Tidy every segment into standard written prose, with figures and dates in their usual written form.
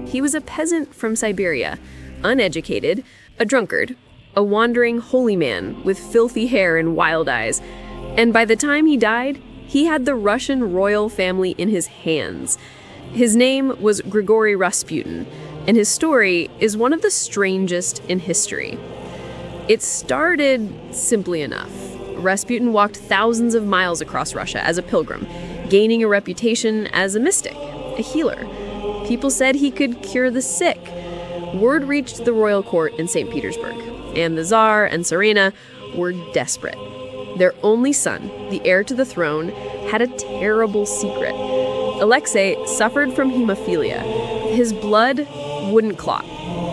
He was a peasant from Siberia, uneducated, a drunkard, a wandering holy man with filthy hair and wild eyes. And by the time he died, he had the Russian royal family in his hands. His name was Grigori Rasputin, and his story is one of the strangest in history. It started simply enough. Rasputin walked thousands of miles across Russia as a pilgrim, gaining a reputation as a mystic, a healer. People said he could cure the sick. Word reached the royal court in St. Petersburg, and the Tsar and Tsarina were desperate. Their only son, the heir to the throne, had a terrible secret. Alexei suffered from hemophilia. His blood wouldn't clot.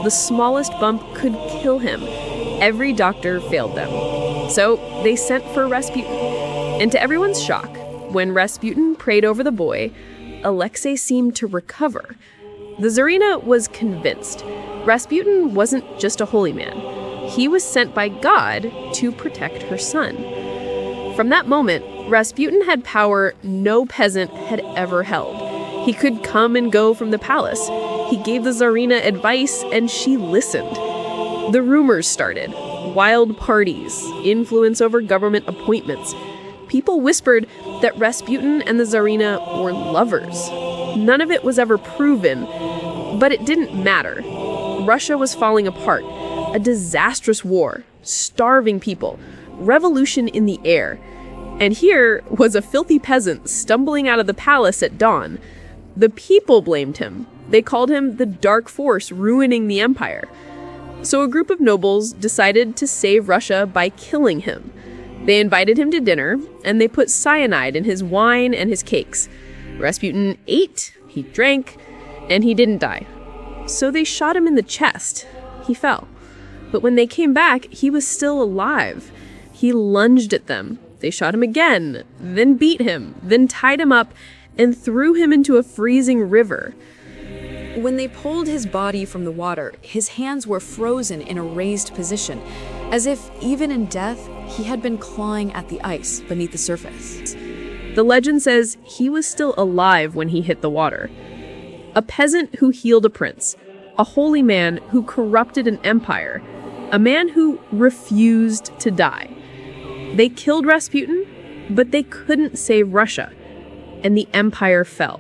The smallest bump could kill him. Every doctor failed them. So they sent for Rasputin. And to everyone's shock, when Rasputin prayed over the boy, Alexei seemed to recover. The Tsarina was convinced. Rasputin wasn't just a holy man. He was sent by God to protect her son. From that moment, Rasputin had power no peasant had ever held. He could come and go from the palace. He gave the Tsarina advice, and she listened. The rumors started. Wild parties, influence over government appointments. People whispered that Rasputin and the Tsarina were lovers. None of it was ever proven, but it didn't matter. Russia was falling apart. A disastrous war, starving people, revolution in the air. And here was a filthy peasant stumbling out of the palace at dawn. The people blamed him. They called him the dark force ruining the empire. So a group of nobles decided to save Russia by killing him. They invited him to dinner, and they put cyanide in his wine and his cakes. Rasputin ate, he drank, and he didn't die. So they shot him in the chest. He fell. But when they came back, he was still alive. He lunged at them. They shot him again, then beat him, then tied him up, and threw him into a freezing river. When they pulled his body from the water, his hands were frozen in a raised position, as if, even in death, he had been clawing at the ice beneath the surface. The legend says he was still alive when he hit the water. A peasant who healed a prince, a holy man who corrupted an empire, a man who refused to die. They killed Rasputin, but they couldn't save Russia, and the empire fell.